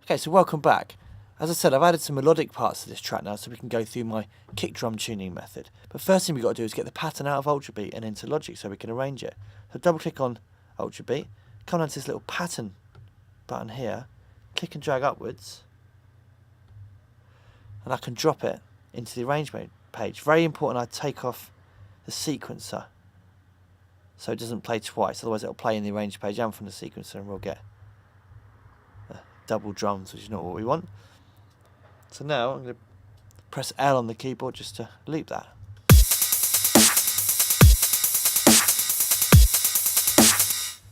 Okay, so welcome back. As I said, I've added some melodic parts to this track now so we can go through my kick drum tuning method. But first thing we've got to do is get the pattern out of Ultrabeat and into Logic so we can arrange it. So double click on Ultrabeat, come down to this little pattern button here, click and drag upwards, and I can drop it into the arrangement page. Very important I take off the sequencer so it doesn't play twice, otherwise it'll play in the arrange page and from the sequencer and we'll get double drums, which is not what we want. So now I'm going to press L on the keyboard just to loop that.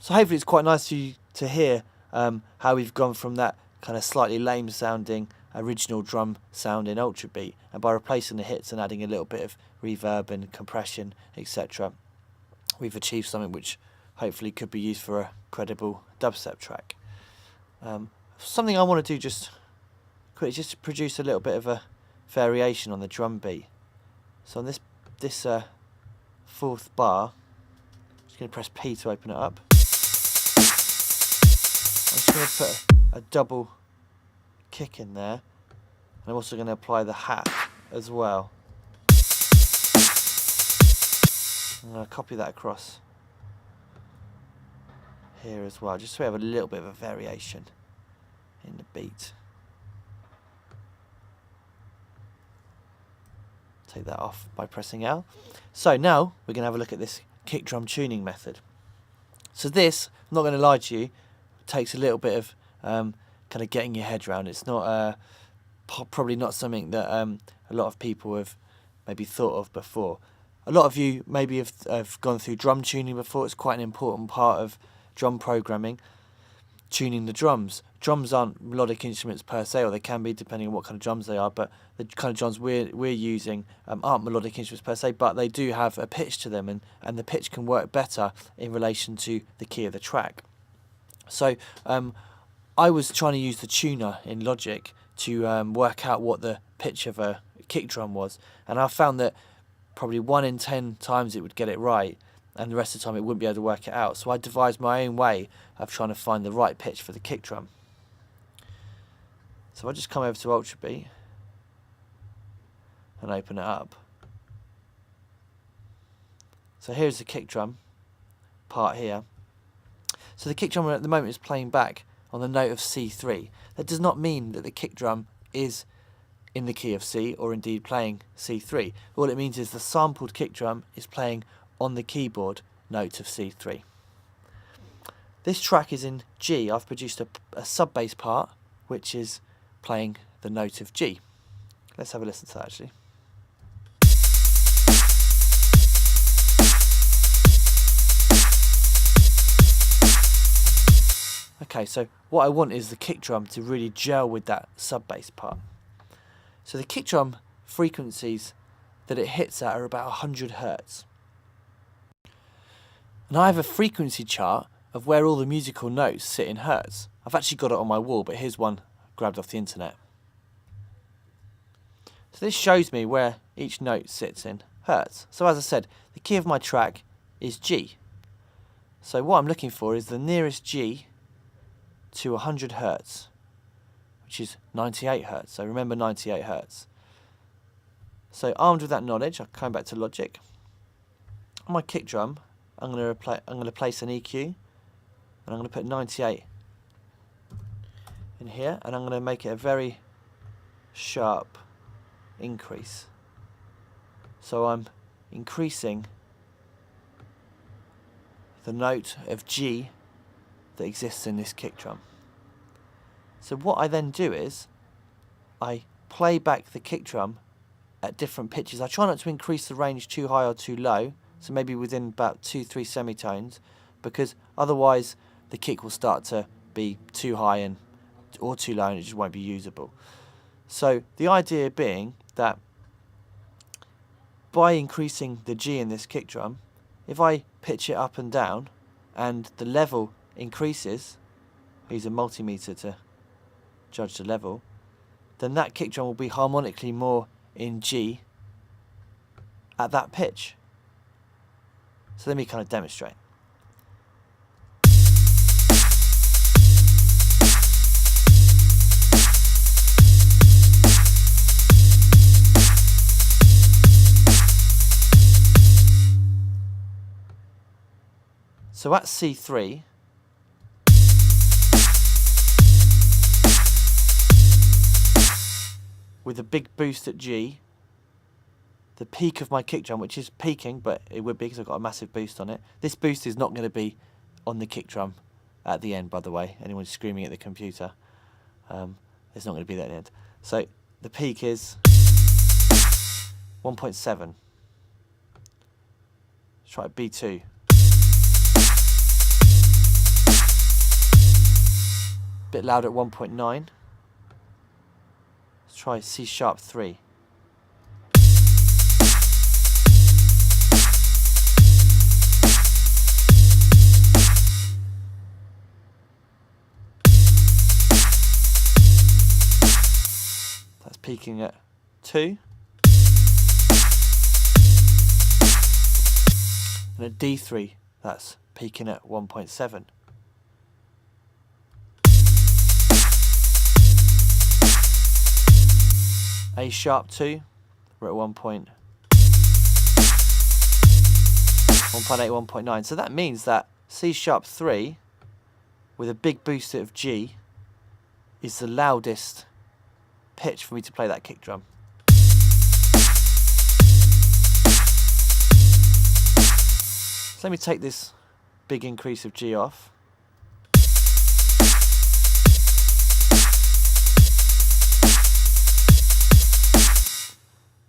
So hopefully it's quite nice for you to hear how we've gone from that kind of slightly lame sounding original drum sound in Ultrabeat, and by replacing the hits and adding a little bit of reverb and compression, etc., we've achieved something which hopefully could be used for a credible dubstep track. Something I want to do just quickly, just to produce a little bit of a variation on the drum beat. So on this fourth bar, I'm just going to press P to open it up. I'm just going to put a double kick in there, and I'm also going to apply the hat as well. I'm going to copy that across here as well, just so we have a little bit of a variation in the beat. Take that off by pressing L. So now we're going to have a look at this kick drum tuning method. So this, I'm not going to lie to you, takes a little bit of kind of getting your head around. It's not probably not something that a lot of people have maybe thought of before. A lot of you maybe have gone through drum tuning before. It's quite an important part of drum programming, tuning the drums. Drums aren't melodic instruments per se, or they can be depending on what kind of drums they are, but the kind of drums we're using aren't melodic instruments per se, but they do have a pitch to them, and the pitch can work better in relation to the key of the track. So I was trying to use the tuner in Logic to work out what the pitch of a kick drum was, and I found that probably 1 in 10 times it would get it right, and the rest of the time it wouldn't be able to work it out. So I devised my own way of trying to find the right pitch for the kick drum. So I just come over to Ultrabeat and open it up. So here's the kick drum part here. So the kick drum at the moment is playing back on the note of C3. That does not mean that the kick drum is in the key of C or indeed playing C3. All it means is the sampled kick drum is playing on the keyboard note of C3. This track is in G. I've produced a sub bass part which is playing the note of G. Let's have a listen to that actually. Okay, so what I want is the kick drum to really gel with that sub bass part. So the kick drum frequencies that it hits at are about 100 Hertz. And I have a frequency chart of where all the musical notes sit in Hertz. I've actually got it on my wall, but here's one grabbed off the internet. So this shows me where each note sits in Hertz. So as I said, the key of my track is G. So what I'm looking for is the nearest G to 100 Hertz, which is 98 Hertz. So remember 98 Hertz. So armed with that knowledge, I'll come back to Logic. On my kick drum, I'm going to place an EQ, and I'm going to put 98 in here, and I'm going to make it a very sharp increase. So I'm increasing the note of G that exists in this kick drum. So what I then do is I play back the kick drum at different pitches. I try not to increase the range too high or too low, so maybe within about 2-3 semitones, because otherwise the kick will start to be too high or too low and it just won't be usable. So the idea being that by increasing the G in this kick drum, if I pitch it up and down and the level increases, I use a multimeter to judge the level, then that kick drum will be harmonically more in G at that pitch. So let me kind of demonstrate. So at C3, with a big boost at G, the peak of my kick drum, which is peaking, but it would be because I've got a massive boost on it. This boost is not going to be on the kick drum at the end, by the way. Anyone screaming at the computer, it's not going to be that at the end. So the peak is 1.7. Let's try B2. Bit loud at 1.9. Let's try C sharp 3. That's peaking at 2. And at D3, that's peaking at 1.7. A sharp 2, we're at 1.8, 1.9. So that means that C sharp 3, with a big boost of G, is the loudest pitch for me to play that kick drum. So let me take this big increase of G off.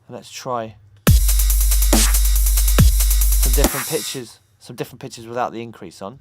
And let's try some different pitches without the increase on.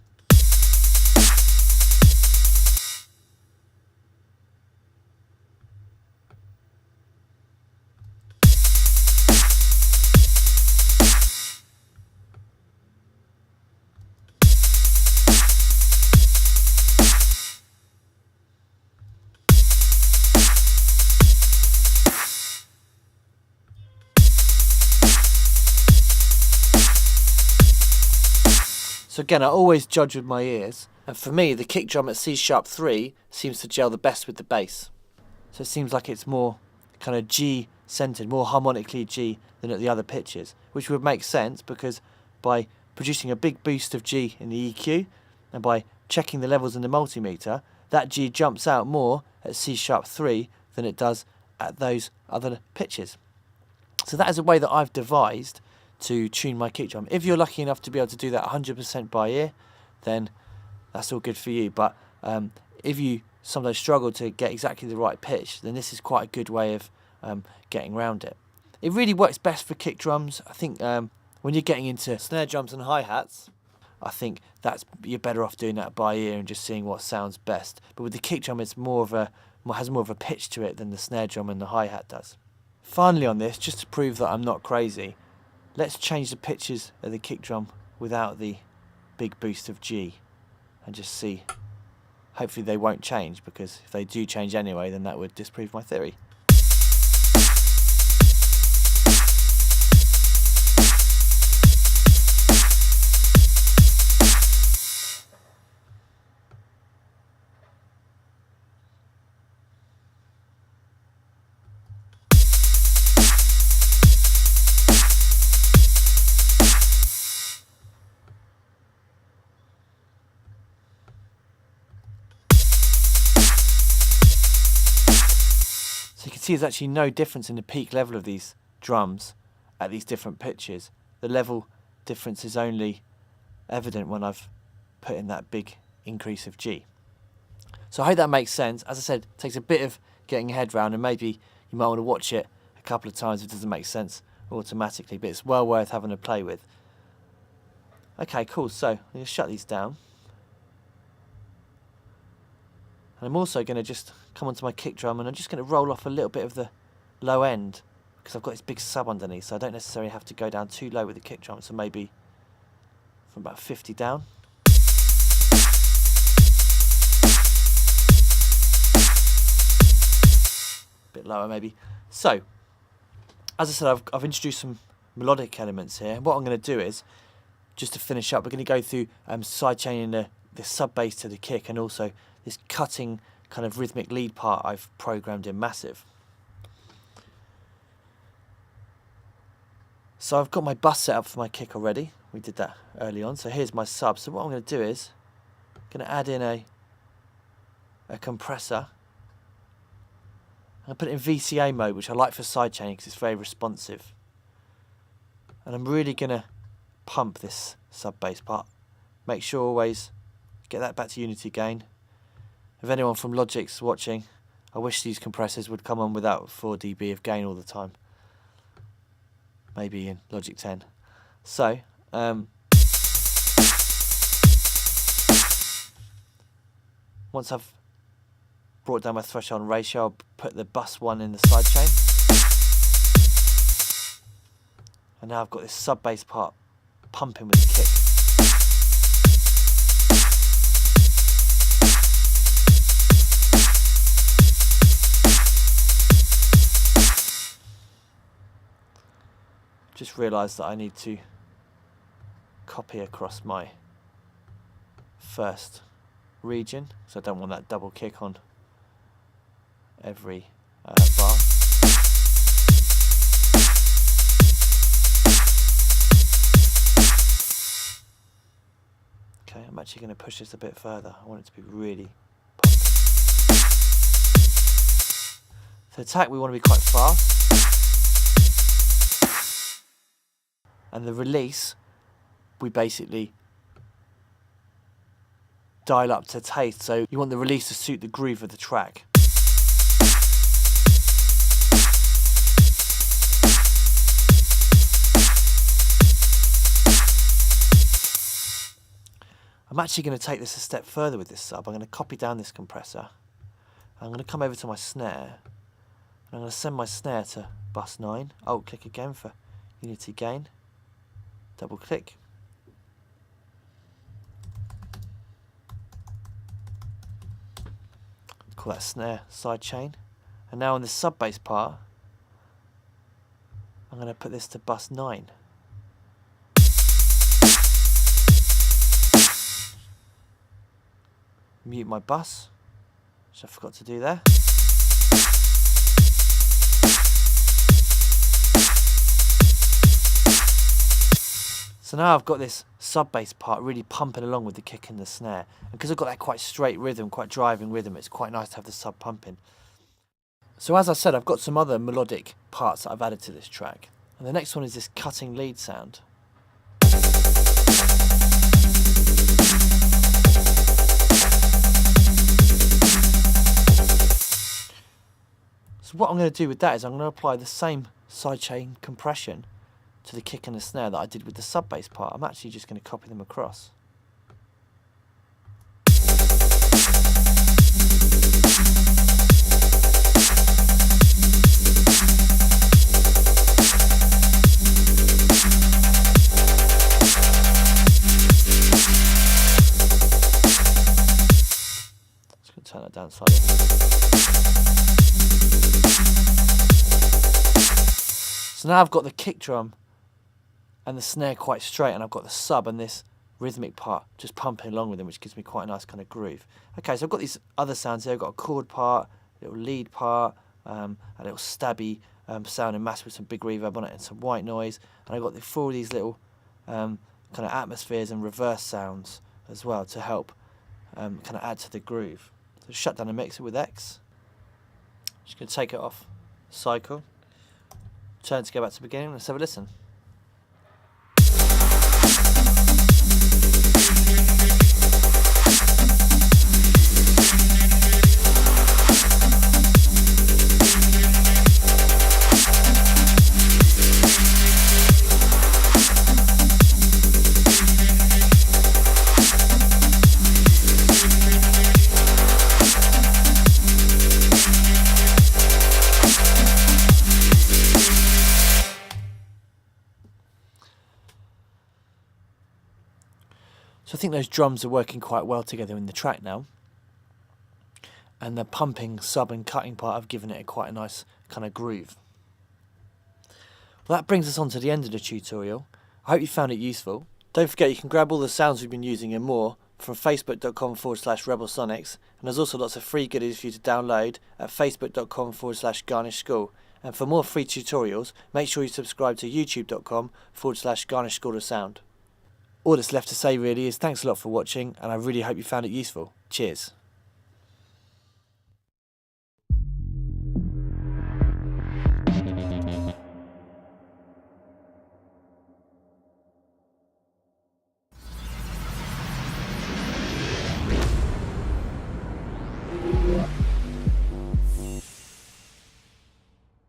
So again, I always judge with my ears, and for me the kick drum at C sharp 3 seems to gel the best with the bass. So it seems like it's more kind of G centered, more harmonically G than at the other pitches, which would make sense because by producing a big boost of G in the EQ and by checking the levels in the multimeter, that G jumps out more at C sharp 3 than it does at those other pitches. So that is a way that I've devised to tune my kick drum. If you're lucky enough to be able to do that 100% by ear, then that's all good for you. But if you sometimes struggle to get exactly the right pitch, then this is quite a good way of getting around it. It really works best for kick drums. I think when you're getting into snare drums and hi-hats, I think you're better off doing that by ear and just seeing what sounds best. But with the kick drum, it's has more of a pitch to it than the snare drum and the hi-hat does. Finally on this, just to prove that I'm not crazy, let's change the pitches of the kick drum without the big boost of G and just see. Hopefully they won't change, because if they do change anyway, then that would disprove my theory. So you can see there's actually no difference in the peak level of these drums at these different pitches. The level difference is only evident when I've put in that big increase of G. So I hope that makes sense. As I said, it takes a bit of getting your head around, and maybe you might want to watch it a couple of times if it doesn't make sense automatically, but it's well worth having a play with. Okay, cool. So I'm going to shut these down. And I'm also going to just come onto my kick drum, and I'm just going to roll off a little bit of the low end because I've got this big sub underneath, so I don't necessarily have to go down too low with the kick drum. So maybe from about 50 down. A bit lower maybe. So, as I said, I've introduced some melodic elements here. What I'm going to do is, just to finish up, we're going to go through sidechaining the sub bass to the kick, and also this cutting kind of rhythmic lead part I've programmed in Massive. So I've got my bus set up for my kick already. We did that early on. So here's my sub. So what I'm going to do is I'm going to add in a compressor. I'm going to put it in VCA mode, which I like for sidechaining because it's very responsive. And I'm really going to pump this sub bass part. Make sure always get that back to unity gain. If anyone from Logic's watching, I wish these compressors would come on without 4 dB of gain all the time. Maybe in Logic 10. So, once I've brought down my threshold and ratio, I'll put the bus 1 in the sidechain. And now I've got this sub bass part pumping with the kick. Just realised that I need to copy across my first region, so I don't want that double kick on every bar. Okay, I'm actually going to push this a bit further. I want it to be really pumping. For attack, we want to be quite fast. And the release, we basically dial up to taste. So you want the release to suit the groove of the track. I'm actually going to take this a step further with this sub. I'm going to copy down this compressor. I'm going to come over to my snare. And I'm going to send my snare to bus 9. Alt click again for unity gain. Double click. Call that snare sidechain. And now on this sub bass part, I'm going to put this to bus 9. Mute my bus, which I forgot to do there. So now I've got this sub bass part really pumping along with the kick and the snare. And because I've got that quite straight rhythm, quite driving rhythm, it's quite nice to have the sub pumping. So as I said, I've got some other melodic parts that I've added to this track. And the next one is this cutting lead sound. So what I'm going to do with that is I'm going to apply the same sidechain compression to the kick and the snare that I did with the sub bass part. I'm actually just going to copy them across. Just going to turn that down slightly. So now I've got the kick drum and the snare quite straight, and I've got the sub and this rhythmic part just pumping along with them, which gives me quite a nice kind of groove. Okay, so I've got these other sounds here. I've got a chord part, a little lead part, a little stabby sound and mass with some big reverb on it and some white noise. And I've got four of these little kind of atmospheres and reverse sounds as well to help kind of add to the groove. So shut down the mixer with X. Just going to take it off cycle. Turn to go back to the beginning. Let's have a listen. So I think those drums are working quite well together in the track now. And the pumping, sub and cutting part have given it quite a nice kind of groove. Well, that brings us on to the end of the tutorial. I hope you found it useful. Don't forget you can grab all the sounds we've been using and more from facebook.com/rebelsonics, and there's also lots of free goodies for you to download at facebook.com/garnishschool. And for more free tutorials, make sure you subscribe to youtube.com/garnishschoolofsound. all that's left to say really is thanks a lot for watching, and I really hope you found it useful. Cheers.